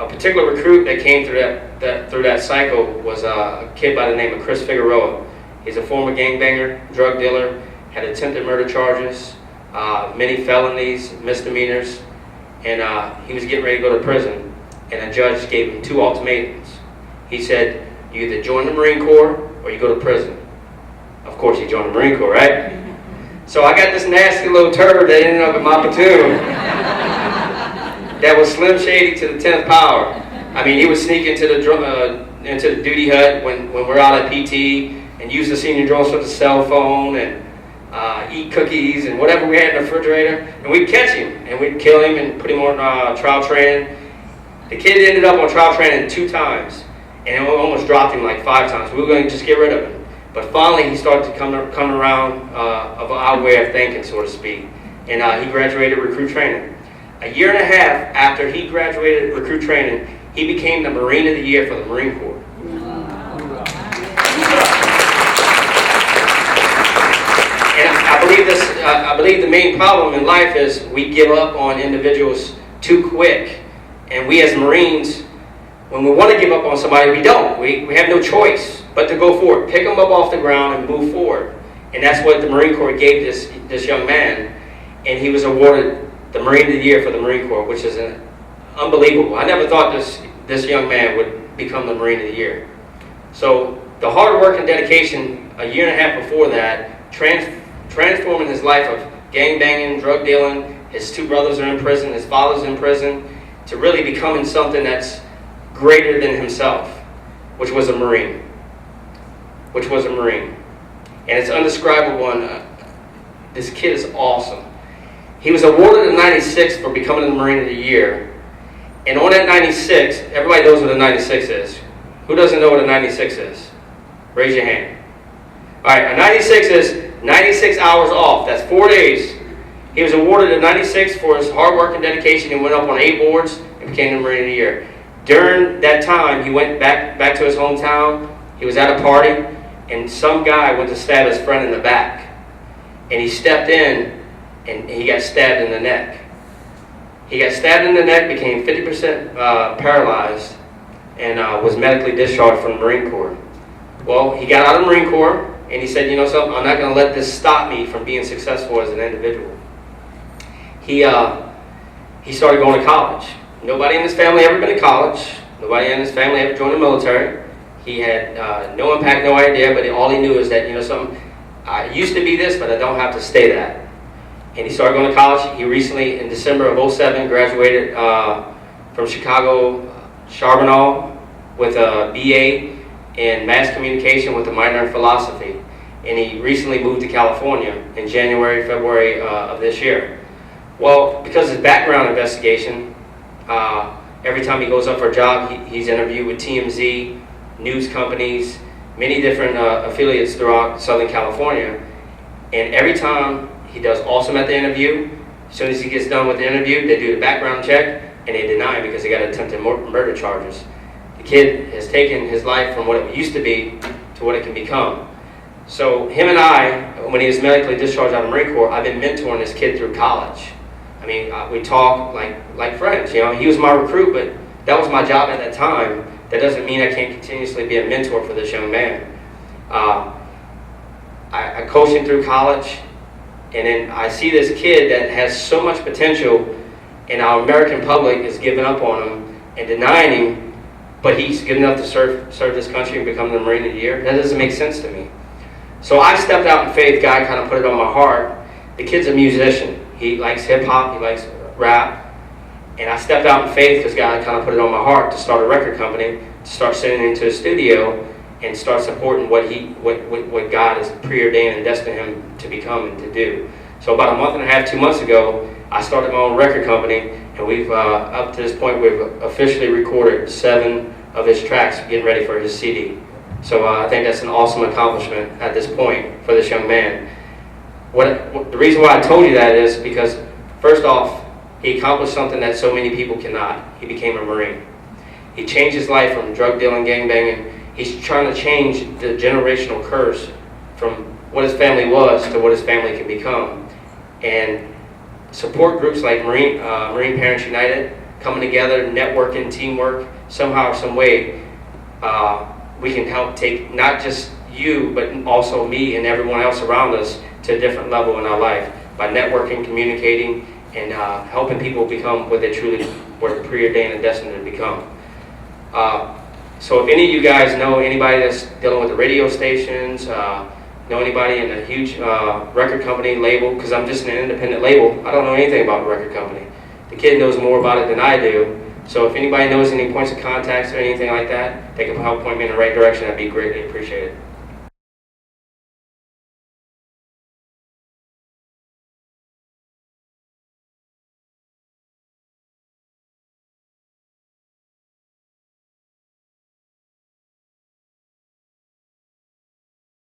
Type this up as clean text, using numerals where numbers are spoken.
a particular recruit that came through that cycle was a kid by the name of Chris Figueroa. He's a former gangbanger, drug dealer, had attempted murder charges, many felonies, misdemeanors, and he was getting ready to go to prison. And a judge gave him 2 ultimatums. He said, you either join the Marine Corps or you go to prison. Of course, he joined the Marine Corps, right? So I got this nasty little turd that ended up in my platoon that was Slim Shady to the 10th power. I mean, he would sneak into the duty hut when we're out at PT and use the senior drill instructor's cell phone and eat cookies and whatever we had in the refrigerator. And we'd catch him and we'd kill him and put him on trial training. The kid ended up on trial training 2 times. And we almost dropped him like 5 times. We were going to just get rid of him. But finally, he started to come around of our way of thinking, so to speak. And he graduated recruit training. A year and a half after he graduated recruit training, he became the Marine of the Year for the Marine Corps. And I believe the main problem in life is we give up on individuals too quick. And we as Marines, when we want to give up on somebody, we don't. We have no choice but to go forward. Pick them up off the ground and move forward. And that's what the Marine Corps gave this young man. And he was awarded the Marine of the Year for the Marine Corps, which is unbelievable. I never thought this young man would become the Marine of the Year. So the hard work and dedication a year and a half before that, transforming his life of gangbanging, drug dealing, his 2 brothers are in prison, his father's in prison, to really becoming something that's greater than himself, which was a Marine. And it's undescribable, and this kid is awesome. He was awarded a 96 for becoming the Marine of the Year. And on that 96, everybody knows what a 96 is. Who doesn't know what a 96 is? Raise your hand. All right, a 96 is 96 hours off. That's 4 days. He was awarded a 96 for his hard work and dedication. He went up on 8 boards and became the Marine of the Year. During that time, he went back to his hometown. He was at a party, and some guy went to stab his friend in the back. And he stepped in, and he got stabbed in the neck. He got stabbed in the neck, became 50% paralyzed, and was medically discharged from the Marine Corps. Well, he got out of the Marine Corps, and he said, you know something, I'm not going to let this stop me from being successful as an individual. He started going to college. Nobody in his family ever been to college. Nobody in his family ever joined the military. He had no impact, no idea, but all he knew is that, you know something, I used to be this, but I don't have to stay that. And he started going to college. He recently, in December of 07, graduated from Chicago Charbonneau with a BA in mass communication with a minor in philosophy. And he recently moved to California in January, February of this year. Well, because of his background investigation, every time he goes up for a job, he's interviewed with TMZ, news companies, many different affiliates throughout Southern California. And every time he does awesome at the interview, as soon as he gets done with the interview, they do the background check, and they deny him because he got attempted murder charges. The kid has taken his life from what it used to be to what it can become. So him and I, when he was medically discharged out of the Marine Corps, I've been mentoring this kid through college. I mean, we talk like friends. You know, he was my recruit, but that was my job at that time. That doesn't mean I can't continuously be a mentor for this young man. I coached him through college, and then I see this kid that has so much potential, and our American public is giving up on him and denying him, but he's good enough to serve this country and become the Marine of the Year. That doesn't make sense to me. So I stepped out in faith. God kind of put it on my heart. The kid's a musician. He likes hip-hop. He likes rap. And I stepped out in faith because God kind of put it on my heart to start a record company, to start sending into a studio and start supporting what God has preordained and destined him to become and to do. So about a month and a half, 2 months ago, I started my own record company, and we've, up to this point, we've officially recorded 7 of his tracks, getting ready for his CD. So I think that's an awesome accomplishment at this point for this young man. The reason why I told you that is because, first off, he accomplished something that so many people cannot. He became a Marine. He changed his life from drug dealing, gangbanging. He's trying to change the generational curse from what his family was to what his family can become. And support groups like Marine Parents United, coming together, networking, teamwork, somehow or some way, we can help take not just you, but also me and everyone else around us to a different level in our life by networking, communicating, and helping people become what they truly were preordained and destined to become. So if any of you guys know anybody that's dealing with the radio stations, know anybody in a huge record company label, because I'm just an independent label, I don't know anything about the record company. The kid knows more about it than I do. So if anybody knows any points of contacts or anything like that, they can help point me in the right direction. That'd be greatly appreciated.